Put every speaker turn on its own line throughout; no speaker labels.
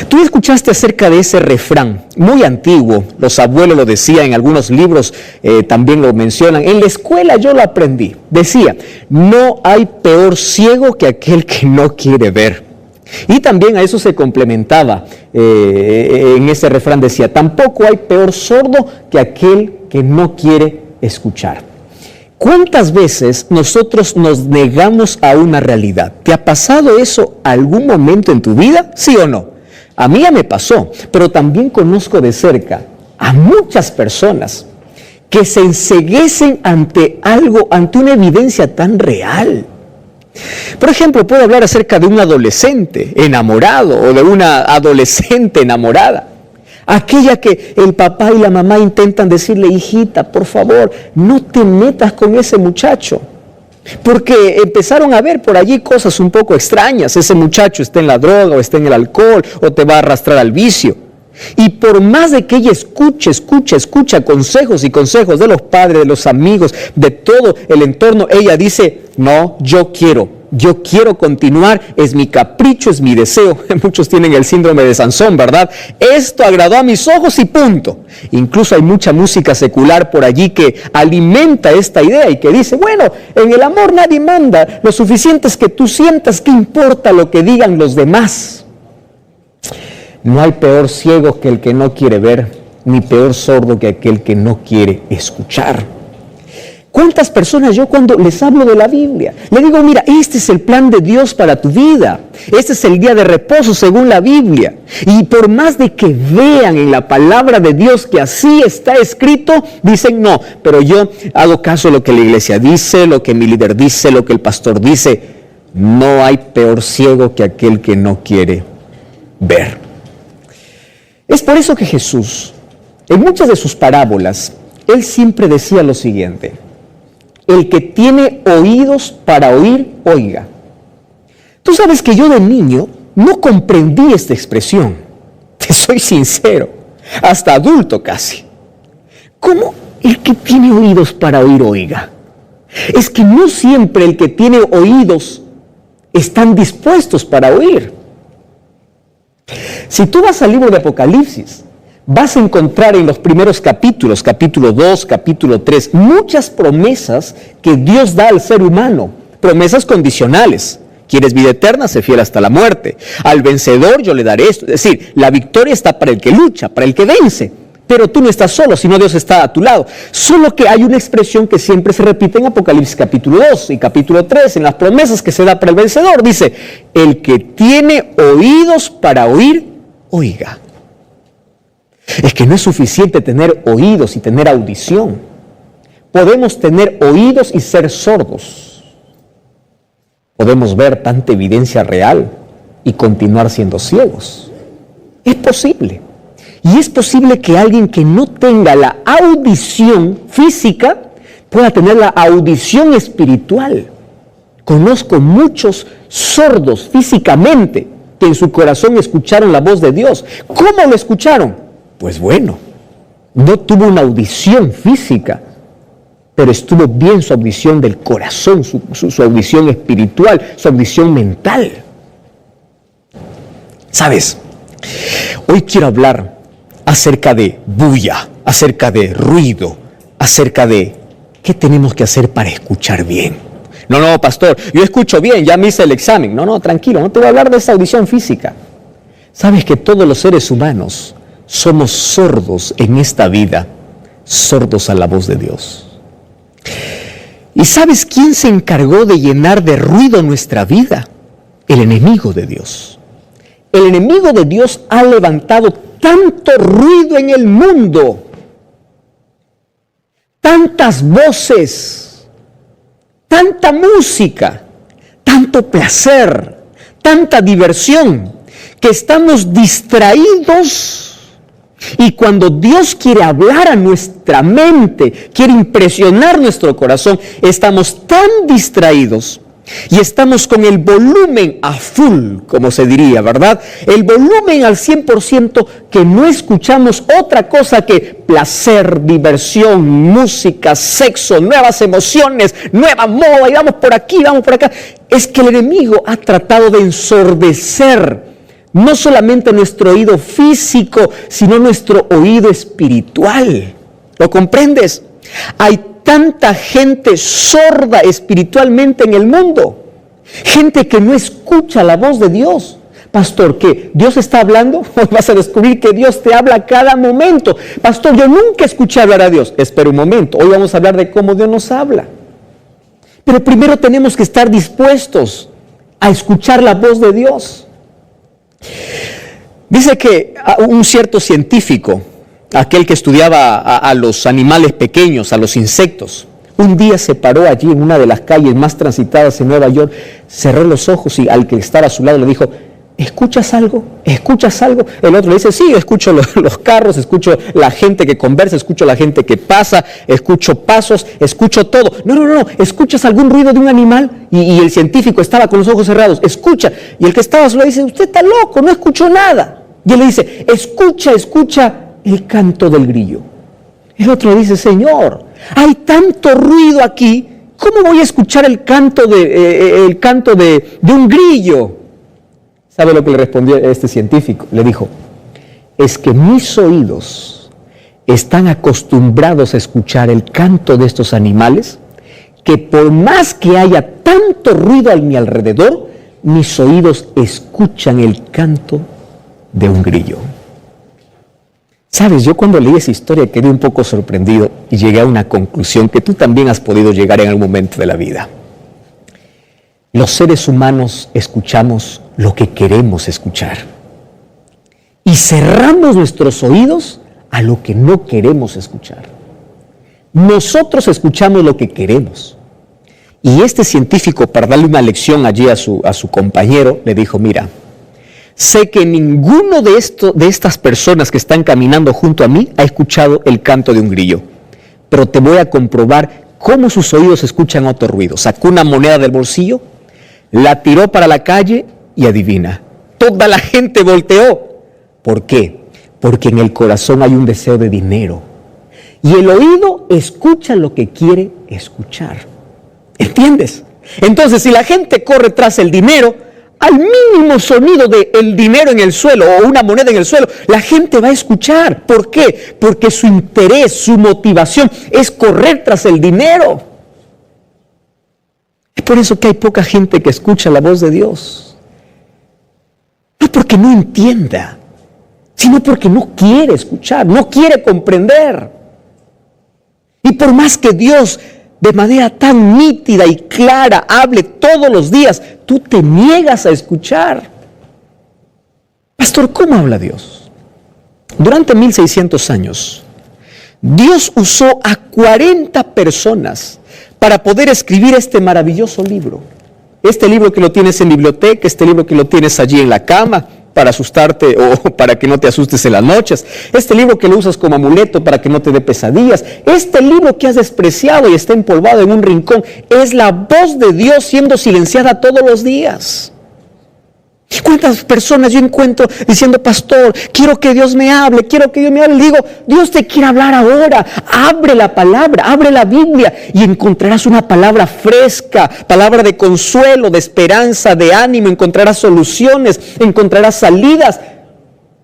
Tú escuchaste acerca de ese refrán, muy antiguo, los abuelos lo decían, en algunos libros también lo mencionan, en la escuela yo lo aprendí, decía, no hay peor ciego que aquel que no quiere ver. Y también a eso se complementaba, en ese refrán decía, tampoco hay peor sordo que aquel que no quiere escuchar. ¿Cuántas veces nosotros nos negamos a una realidad? ¿Te ha pasado eso algún momento en tu vida? ¿Sí o no? A mí ya me pasó, pero también conozco de cerca a muchas personas que se enceguecen ante algo, ante una evidencia tan real. Por ejemplo, puedo hablar acerca de un adolescente enamorado o de una adolescente enamorada. Aquella que el papá y la mamá intentan decirle, hijita, por favor, no te metas con ese muchacho. Porque empezaron a ver por allí cosas un poco extrañas. Ese muchacho está en la droga o está en el alcohol o te va a arrastrar al vicio. Y por más de que ella escucha consejos y consejos de los padres, de los amigos, de todo el entorno, ella dice, no, yo quiero continuar, es mi capricho, es mi deseo. Muchos tienen el síndrome de Sansón, ¿verdad? Esto agradó a mis ojos y punto. Incluso hay mucha música secular por allí que alimenta esta idea y que dice, bueno, en el amor nadie manda, lo suficiente es que tú sientas, ¿qué importa lo que digan los demás? No hay peor ciego que el que no quiere ver, ni peor sordo que aquel que no quiere escuchar. ¿Cuántas personas yo cuando les hablo de la Biblia, le digo, mira, este es el plan de Dios para tu vida, este es el día de reposo según la Biblia, y por más de que vean en la palabra de Dios que así está escrito, dicen no, pero yo hago caso a lo que la iglesia dice, lo que mi líder dice, lo que el pastor dice. No hay peor ciego que aquel que no quiere ver. Es por eso que Jesús, en muchas de sus parábolas, Él siempre decía lo siguiente, el que tiene oídos para oír, oiga. Tú sabes que yo de niño no comprendí esta expresión, te soy sincero, hasta adulto casi. ¿Cómo el que tiene oídos para oír, oiga? Es que no siempre el que tiene oídos están dispuestos para oír. Si tú vas al libro de Apocalipsis, vas a encontrar en los primeros capítulos, capítulo 2, capítulo 3, muchas promesas que Dios da al ser humano, promesas condicionales. ¿Quieres vida eterna? Sé fiel hasta la muerte. Al vencedor yo le daré esto. Es decir, la victoria está para el que lucha, para el que vence. Pero tú no estás solo, sino Dios está a tu lado. Solo que hay una expresión que siempre se repite en Apocalipsis capítulo 2 y capítulo 3, en las promesas que se da para el vencedor. Dice, el que tiene oídos para oír, oiga. Es que no es suficiente tener oídos y tener audición. Podemos tener oídos y ser sordos. Podemos ver tanta evidencia real y continuar siendo ciegos. Es posible. Y es posible que alguien que no tenga la audición física pueda tener la audición espiritual. Conozco muchos sordos físicamente que en su corazón escucharon la voz de Dios. ¿Cómo lo escucharon? Pues bueno, no tuvo una audición física, pero estuvo bien su audición del corazón, su audición espiritual, su audición mental. ¿Sabes? Hoy quiero hablar acerca de bulla, acerca de ruido, acerca de qué tenemos que hacer para escuchar bien. No, pastor, yo escucho bien, ya me hice el examen. No, tranquilo, no te voy a hablar de esa audición física. Sabes que todos los seres humanos somos sordos en esta vida, sordos a la voz de Dios. ¿Y sabes quién se encargó de llenar de ruido nuestra vida? El enemigo de Dios. El enemigo de Dios ha levantado tanto ruido en el mundo, tantas voces, tanta música, tanto placer, tanta diversión, que estamos distraídos. Y cuando Dios quiere hablar a nuestra mente, quiere impresionar nuestro corazón, estamos tan distraídos y estamos con el volumen a full, como se diría, ¿verdad? El volumen al 100%, que no escuchamos otra cosa que placer, diversión, música, sexo, nuevas emociones, nueva moda, y vamos por aquí, vamos por acá. Es que el enemigo ha tratado de ensordecer no solamente nuestro oído físico, sino nuestro oído espiritual. ¿Lo comprendes? Hay tanta gente sorda espiritualmente en el mundo. Gente que no escucha la voz de Dios. Pastor, ¿qué? ¿Dios está hablando? Hoy vas a descubrir que Dios te habla a cada momento. Pastor, yo nunca escuché hablar a Dios. Espera un momento. Hoy vamos a hablar de cómo Dios nos habla. Pero primero tenemos que estar dispuestos a escuchar la voz de Dios. Dice que un cierto científico, aquel que estudiaba a los animales pequeños, a los insectos, un día se paró allí en una de las calles más transitadas en Nueva York, cerró los ojos y al que estaba a su lado le dijo: ¿escuchas algo? ¿Escuchas algo? El otro le dice: sí, escucho los carros, escucho la gente que conversa, escucho la gente que pasa, escucho pasos, escucho todo. No, ¿escuchas algún ruido de un animal? Y el científico estaba con los ojos cerrados, escucha. Y el que estaba a su lado dice: usted está loco, no escucho nada. Y él le dice: escucha el canto del grillo. El otro le dice: Señor, hay tanto ruido aquí, ¿cómo voy a escuchar el canto de un grillo? ¿Sabe lo que le respondió este científico? Le dijo: es que mis oídos están acostumbrados a escuchar el canto de estos animales, que por más que haya tanto ruido a mi alrededor, mis oídos escuchan el canto de un grillo. Sabes, yo cuando leí esa historia quedé un poco sorprendido y llegué a una conclusión que tú también has podido llegar en algún momento de la vida. Los seres humanos escuchamos lo que queremos escuchar y cerramos nuestros oídos a lo que no queremos escuchar. Nosotros escuchamos lo que queremos. Y este científico, para darle una lección allí a su compañero, le dijo: mira, sé que ninguno de estas personas que están caminando junto a mí ha escuchado el canto de un grillo, pero te voy a comprobar cómo sus oídos escuchan otro ruido. Sacó una moneda del bolsillo, la tiró para la calle y adivina, toda la gente volteó. ¿Por qué? Porque en el corazón hay un deseo de dinero y el oído escucha lo que quiere escuchar. ¿Entiendes? Entonces, si la gente corre tras el dinero, al mínimo sonido del dinero en el suelo o una moneda en el suelo, la gente va a escuchar. ¿Por qué? Porque su interés, su motivación es correr tras el dinero. Es por eso que hay poca gente que escucha la voz de Dios. No porque no entienda, sino porque no quiere escuchar, no quiere comprender. Y por más que Dios de manera tan nítida y clara hable todos los días, tú te niegas a escuchar. Pastor, ¿cómo habla Dios? Durante 1600 años, Dios usó a 40 personas para poder escribir este maravilloso libro. Este libro que lo tienes en biblioteca, este libro que lo tienes allí en la cama para asustarte o para que no te asustes en las noches, este libro que lo usas como amuleto para que no te dé pesadillas, este libro que has despreciado y está empolvado en un rincón, es la voz de Dios siendo silenciada todos los días. ¿Cuántas personas yo encuentro diciendo: pastor, quiero que Dios me hable, quiero que Dios me hable? Le digo: Dios te quiere hablar ahora. Abre la palabra, abre la Biblia y encontrarás una palabra fresca, palabra de consuelo, de esperanza, de ánimo. Encontrarás soluciones, encontrarás salidas.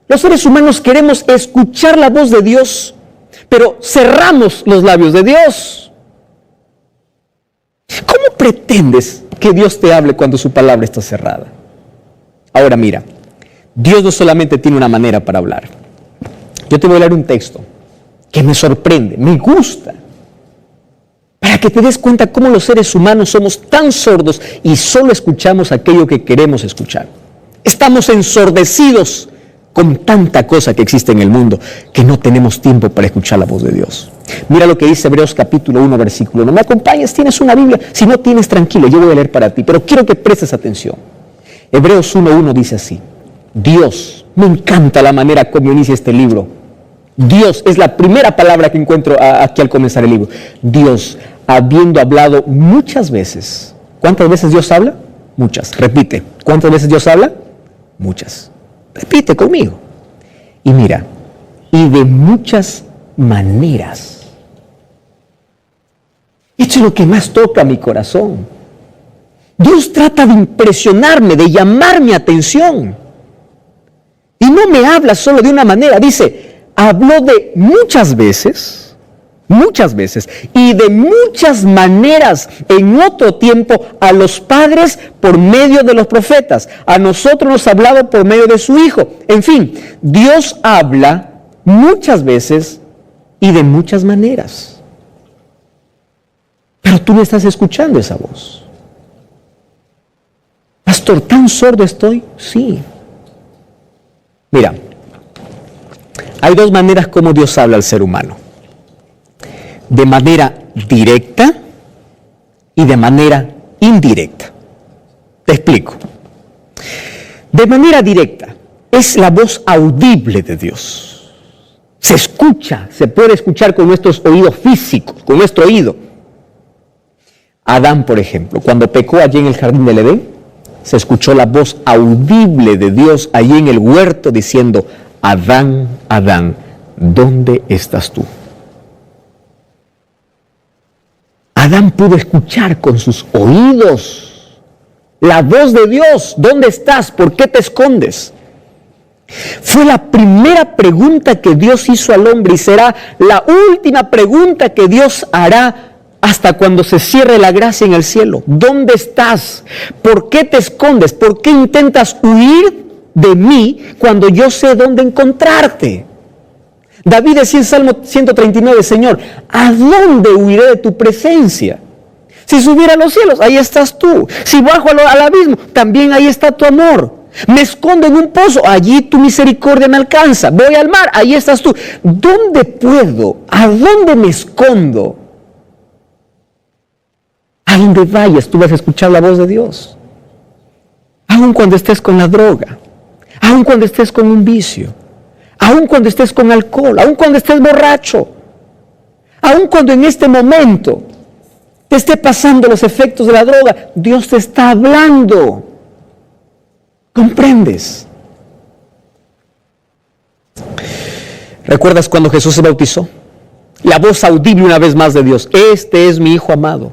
Los seres humanos queremos escuchar la voz de Dios, pero cerramos los labios de Dios. ¿Cómo pretendes que Dios te hable cuando su palabra está cerrada? Ahora mira, Dios no solamente tiene una manera para hablar. Yo te voy a leer un texto que me sorprende, me gusta, para que te des cuenta cómo los seres humanos somos tan sordos y solo escuchamos aquello que queremos escuchar. Estamos ensordecidos con tanta cosa que existe en el mundo que no tenemos tiempo para escuchar la voz de Dios. Mira lo que dice Hebreos capítulo 1, versículo 1. ¿Me acompañas? ¿Tienes una Biblia? Si no tienes, tranquilo, yo voy a leer para ti, pero quiero que prestes atención. Hebreos 1:1 dice así: Dios, me encanta la manera como inicia este libro. Dios es la primera palabra que encuentro aquí al comenzar el libro. Dios, habiendo hablado muchas veces. ¿Cuántas veces Dios habla? Muchas. Repite. ¿Cuántas veces Dios habla? Muchas. Repite conmigo. Y mira, y de muchas maneras. Esto es lo que más toca mi corazón. Dios trata de impresionarme, de llamar mi atención. no me habla solo de una manera, dice, habló de muchas veces, y de muchas maneras en otro tiempo a los padres por medio de los profetas. A nosotros nos ha hablado por medio de su Hijo. En fin, Dios habla muchas veces y de muchas maneras. Pero tú no estás escuchando esa voz. Pastor, ¿tan sordo estoy? Sí. Mira, hay dos maneras como Dios habla al ser humano. De manera directa y de manera indirecta. Te explico. De manera directa es la voz audible de Dios. Se escucha, se puede escuchar con nuestros oídos físicos, con nuestro oído. Adán, por ejemplo, cuando pecó allí en el jardín del Edén, se escuchó la voz audible de Dios allí en el huerto diciendo, Adán, Adán, ¿dónde estás tú? Adán pudo escuchar con sus oídos la voz de Dios. ¿Dónde estás? ¿Por qué te escondes? Fue la primera pregunta que Dios hizo al hombre y será la última pregunta que Dios hará hasta cuando se cierre la gracia en el cielo. ¿Dónde estás? ¿Por qué te escondes? ¿Por qué intentas huir de mí cuando yo sé dónde encontrarte? David decía en Salmo 139, Señor, ¿a dónde huiré de tu presencia? Si subiera a los cielos, ahí estás tú. Si bajo al abismo, también ahí está tu amor. Me escondo en un pozo, allí tu misericordia me alcanza. Voy al mar, ahí estás tú. ¿Dónde puedo? ¿A dónde me escondo? A donde vayas, tú vas a escuchar la voz de Dios. Aun cuando estés con la droga, aun cuando estés con un vicio, aun cuando estés con alcohol, aun cuando estés borracho, aun cuando en este momento te esté pasando los efectos de la droga, Dios te está hablando. ¿Comprendes? ¿Recuerdas cuando Jesús se bautizó? La voz audible una vez más de Dios, este es mi Hijo amado.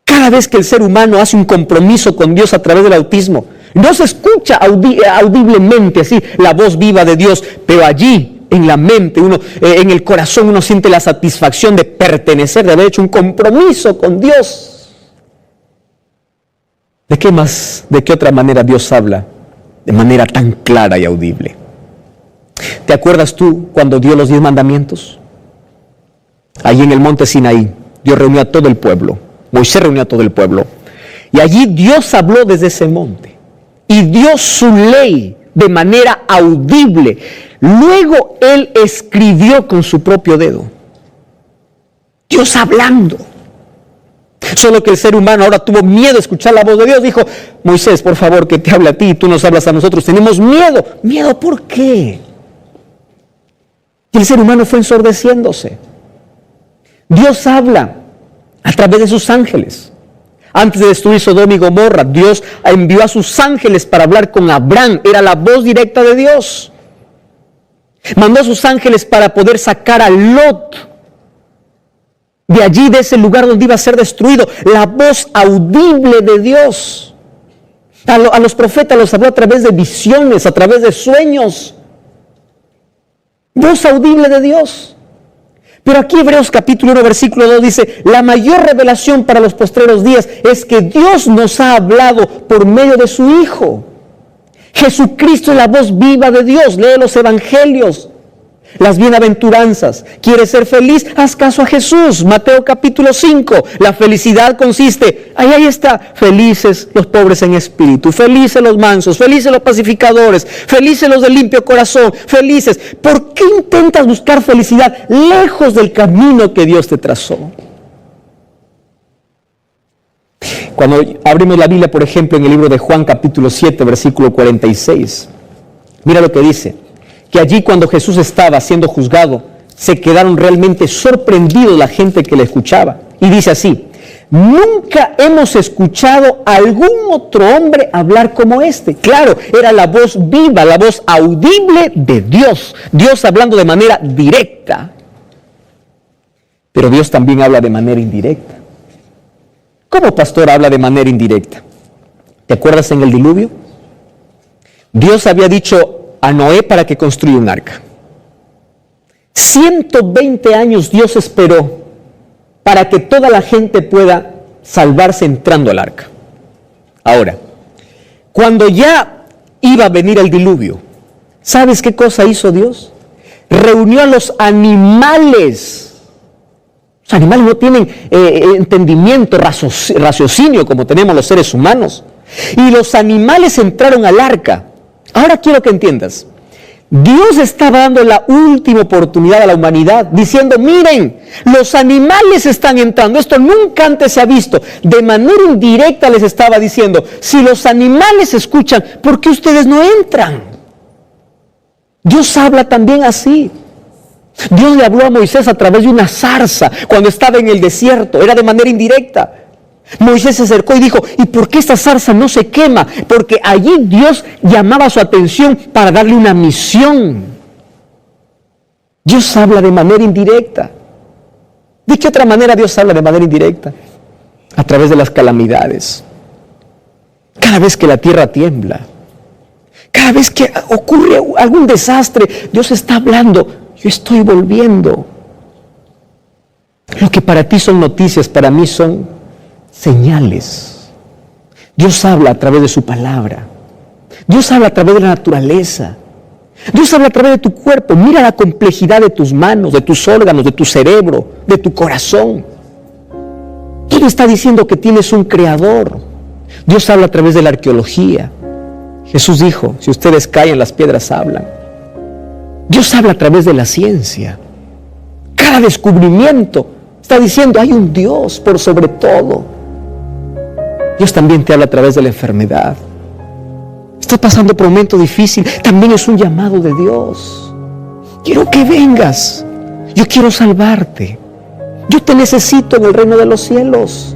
Cada vez que el ser humano hace un compromiso con Dios a través del bautismo, no se escucha audiblemente así la voz viva de Dios, pero allí en la mente, en el corazón uno siente la satisfacción de pertenecer, de haber hecho un compromiso con Dios. ¿De qué otra manera Dios habla? De manera tan clara y audible. ¿Te acuerdas tú cuando dio los 10 mandamientos? Allí en el monte Sinaí, Dios reunió a todo el pueblo. Moisés reunió a todo el pueblo. Y allí Dios habló desde ese monte. Y dio su ley de manera audible. Luego Él escribió con su propio dedo. Dios hablando. Solo que el ser humano ahora tuvo miedo de escuchar la voz de Dios. Dijo, Moisés, por favor, que te hable a ti y tú nos hablas a nosotros. Tenemos miedo. ¿Miedo por qué? Y el ser humano fue ensordeciéndose. Dios habla a través de sus ángeles. Antes de destruir Sodoma y Gomorra, Dios envió a sus ángeles para hablar con Abraham. Era la voz directa de Dios. Mandó a sus ángeles para poder sacar a Lot de allí, de ese lugar donde iba a ser destruido. La voz audible de Dios. A los profetas los habló a través de visiones, a través de sueños. Voz audible de Dios. Pero aquí Hebreos capítulo 1 versículo 2 dice, la mayor revelación para los postreros días es que Dios nos ha hablado por medio de su Hijo. Jesucristo es la voz viva de Dios. Lee los evangelios, las bienaventuranzas. ¿Quieres ser feliz? Haz caso a Jesús. Mateo capítulo 5. La felicidad consiste, ahí está, felices los pobres en espíritu, felices los mansos, felices los pacificadores, felices los de limpio corazón, felices. ¿Por qué intentas buscar felicidad lejos del camino que Dios te trazó? Cuando abrimos la Biblia, por ejemplo, en el libro de Juan capítulo 7, versículo 46, mira lo que dice. Que allí cuando Jesús estaba siendo juzgado, se quedaron realmente sorprendidos la gente que le escuchaba. Y dice así, nunca hemos escuchado a algún otro hombre hablar como este. Claro, era la voz viva, la voz audible de Dios. Dios hablando de manera directa. Pero Dios también habla de manera indirecta. ¿Cómo pastor habla de manera indirecta? ¿Te acuerdas en el diluvio? Dios había dicho a Noé para que construya un arca. 120 años Dios esperó para que toda la gente pueda salvarse entrando al arca. Ahora, cuando ya iba a venir el diluvio, ¿sabes qué cosa hizo Dios? Reunió a los animales. Los animales no tienen entendimiento, raciocinio como tenemos los seres humanos. Y los animales entraron al arca. Ahora quiero que entiendas. Dios estaba dando la última oportunidad a la humanidad, diciendo, miren, los animales están entrando, esto nunca antes se ha visto. De manera indirecta les estaba diciendo, si los animales escuchan, ¿por qué ustedes no entran? Dios habla también así. Dios le habló a Moisés a través de una zarza cuando estaba en el desierto, era de manera indirecta. Moisés se acercó y dijo, ¿y por qué esta zarza no se quema? Porque allí Dios llamaba su atención para darle una misión. Dios habla de manera indirecta. ¿De qué otra manera Dios habla de manera indirecta? A través de las calamidades. Cada vez que la tierra tiembla, cada vez que ocurre algún desastre, Dios está hablando, yo estoy volviendo. Lo que para ti son noticias, para mí son señales. Dios habla a través de su palabra. Dios habla a través de la naturaleza. Dios habla a través de tu cuerpo. Mira la complejidad de tus manos, de tus órganos, de tu cerebro, de tu corazón. Todo está diciendo que tienes un creador. Dios habla a través de la arqueología. Jesús dijo, si ustedes caen, las piedras hablan. Dios habla a través de la ciencia. Cada descubrimiento está diciendo, hay un Dios por sobre todo. Dios también te habla a través de la enfermedad. Estás pasando por un momento difícil, también es un llamado de Dios. Quiero que vengas. Yo quiero salvarte. Yo te necesito en el reino de los cielos.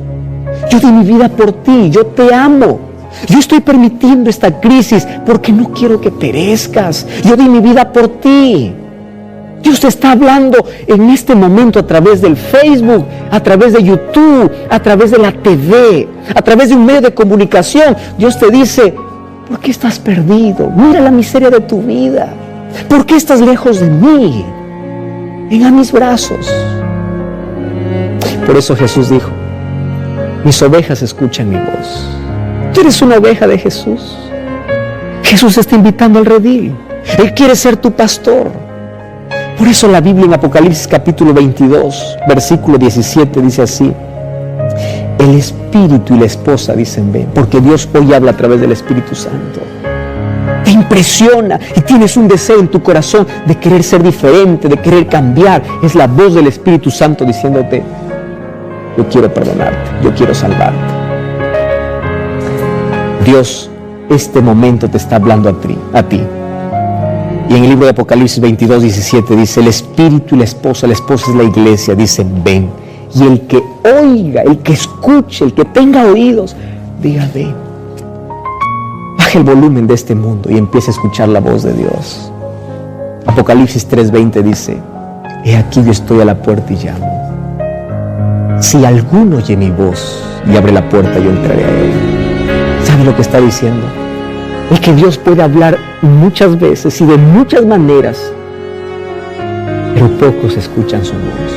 Yo di mi vida por ti. Yo te amo. Yo estoy permitiendo esta crisis porque no quiero que perezcas. Yo di mi vida por ti. Dios te está hablando en este momento a través del Facebook, a través de YouTube, a través de la TV, a través de un medio de comunicación. Dios te dice, ¿por qué estás perdido? Mira la miseria de tu vida. ¿Por qué estás lejos de mí? Ven a mis brazos. Por eso Jesús dijo, mis ovejas escuchan mi voz. Tú eres una oveja de Jesús. Jesús te está invitando al redil. Él quiere ser tu pastor. Por eso la Biblia en Apocalipsis capítulo 22, versículo 17 dice así, el Espíritu y la esposa dicen ven, porque Dios hoy habla a través del Espíritu Santo. Te impresiona y tienes un deseo en tu corazón de querer ser diferente, de querer cambiar. Es la voz del Espíritu Santo diciéndote, yo quiero perdonarte, yo quiero salvarte. Dios, este momento te está hablando a ti. Y en el libro de Apocalipsis 22, 17 dice, el Espíritu y la esposa es la iglesia, dicen ven. Y el que oiga, el que escuche, el que tenga oídos, diga ven. Baja el volumen de este mundo y empieza a escuchar la voz de Dios. Apocalipsis 3:20 dice, he aquí yo estoy a la puerta y llamo. Si alguno oye mi voz y abre la puerta, yo entraré a él. ¿Sabe lo que está diciendo? Es que Dios puede hablar muchas veces y de muchas maneras, pero pocos escuchan su voz.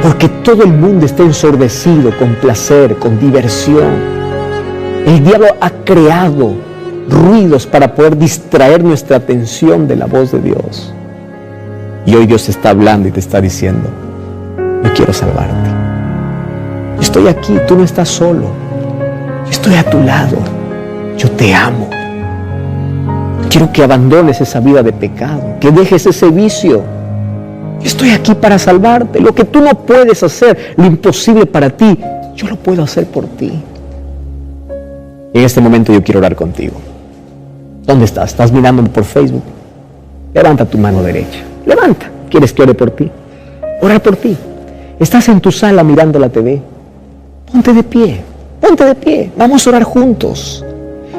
Porque todo el mundo está ensordecido con placer, con diversión. El diablo ha creado ruidos para poder distraer nuestra atención de la voz de Dios. Y hoy Dios te está hablando y te está diciendo, yo quiero salvarte. Yo estoy aquí, tú no estás solo. Yo estoy a tu lado. Yo te amo. Quiero que abandones esa vida de pecado, que dejes ese vicio. Yo estoy aquí para salvarte. Lo que tú no puedes hacer, lo imposible para ti, yo lo puedo hacer por ti. En este momento yo quiero orar contigo. ¿Dónde estás? ¿Estás mirándome por Facebook? Levanta tu mano derecha. Levanta. ¿Quieres que ore por ti? Orar por ti. Estás en tu sala mirando la TV. Ponte de pie. Ponte de pie. Vamos a orar juntos.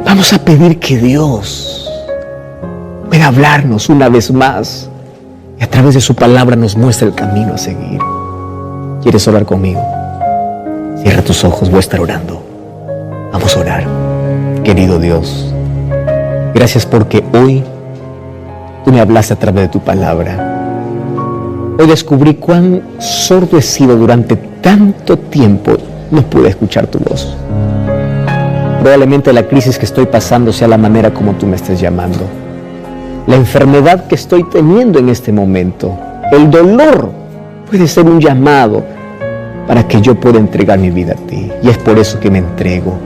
Vamos a pedir que Dios pueda hablarnos una vez más y a través de su palabra nos muestre el camino a seguir. ¿Quieres orar conmigo? Cierra tus ojos, voy a estar orando. Vamos a orar. Querido Dios, Gracias porque hoy tú me hablaste a través de tu palabra. Hoy descubrí cuán sordo he sido durante tanto tiempo. No pude escuchar tu voz. Probablemente la crisis que estoy pasando sea la manera como tú me estés llamando. La enfermedad que estoy teniendo en este momento, el dolor, puede ser un llamado para que yo pueda entregar mi vida a ti. Y es por eso que me entrego.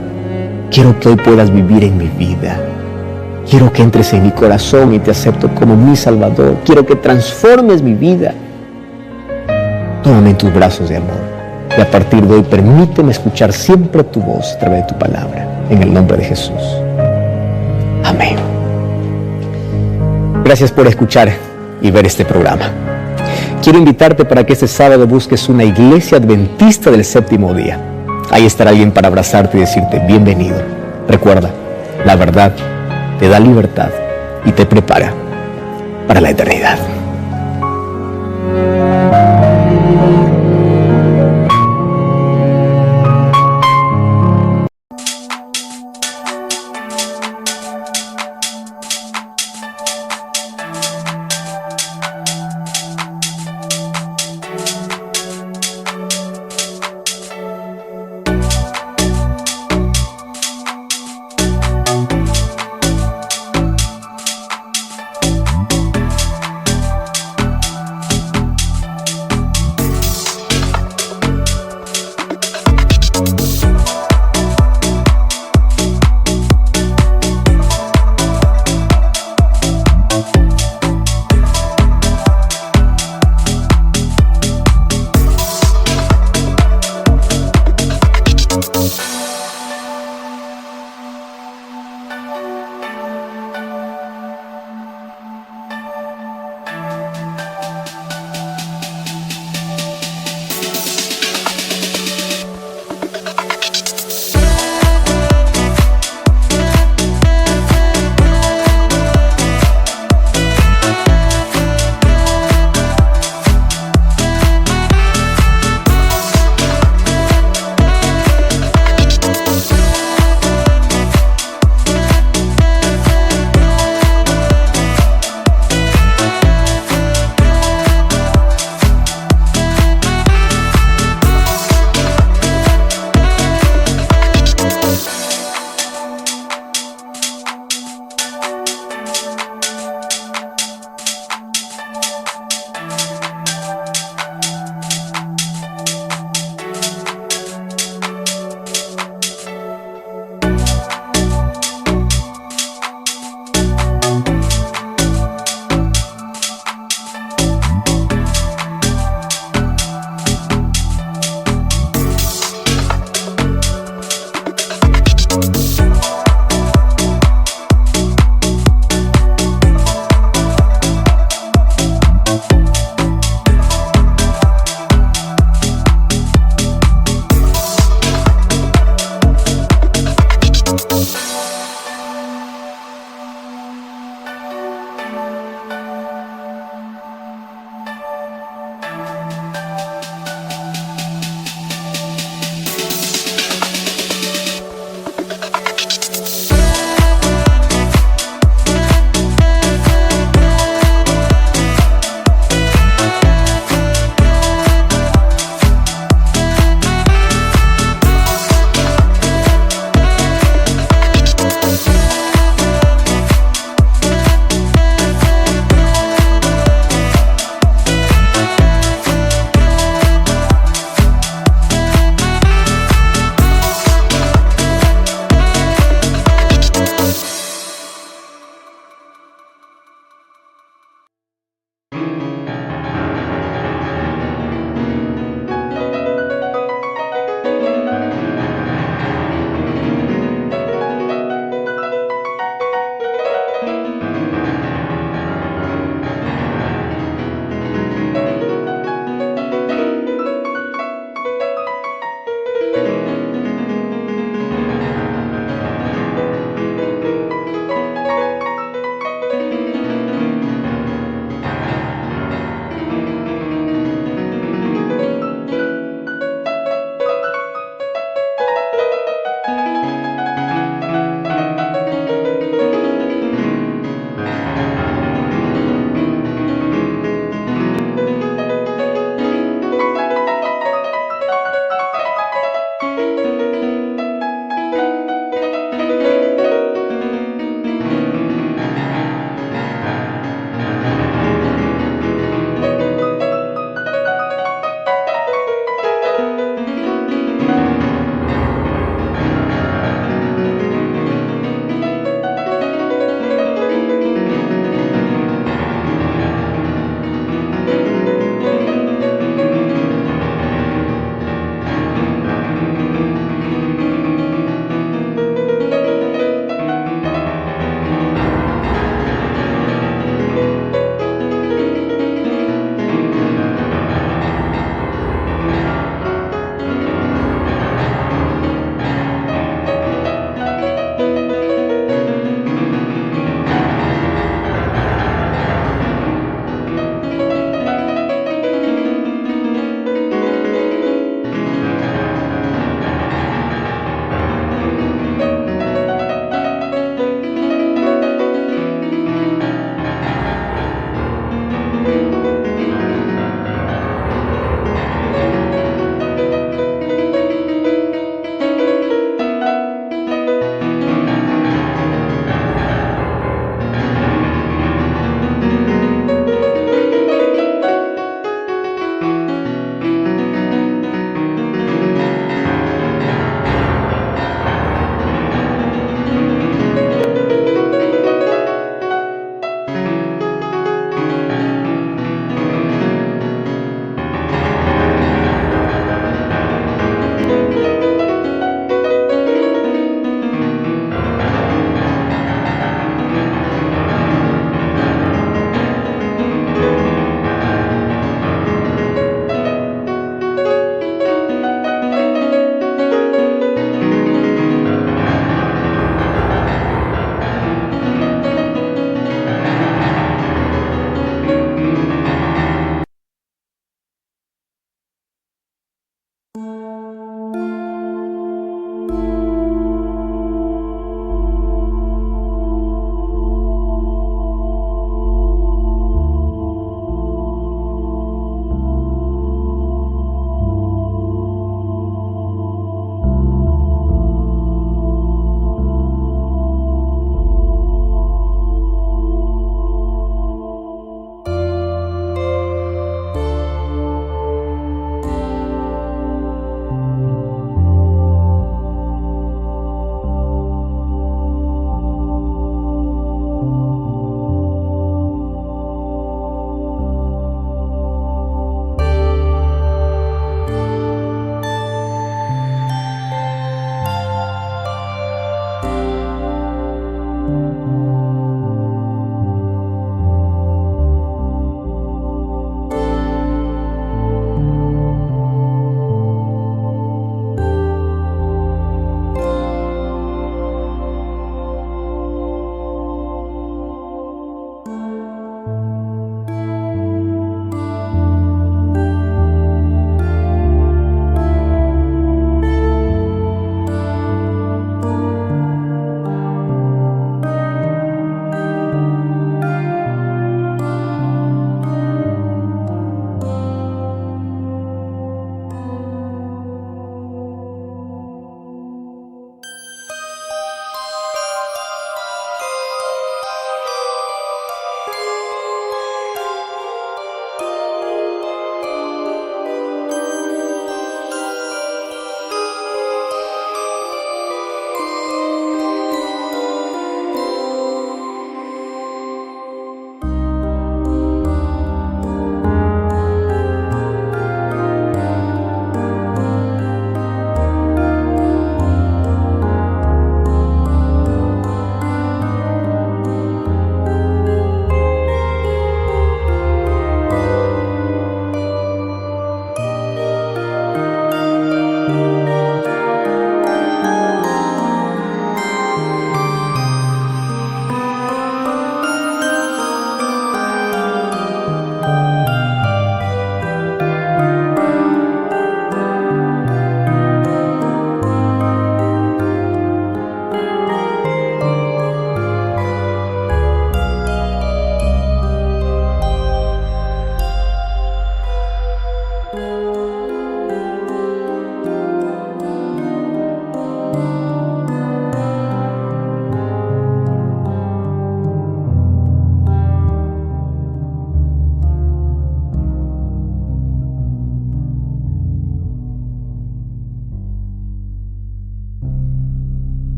Quiero que hoy puedas vivir en mi vida. Quiero que entres en mi corazón y te acepto como mi Salvador. Quiero que transformes mi vida. Tómame en tus brazos de amor. Y a partir de hoy permíteme escuchar siempre tu voz a través de tu palabra. En el nombre de Jesús. Amén. Gracias por escuchar y ver este programa. Quiero invitarte para que este sábado busques una iglesia adventista del séptimo día. Ahí estará alguien para abrazarte y decirte bienvenido. Recuerda, la verdad te da libertad y te prepara para la eternidad.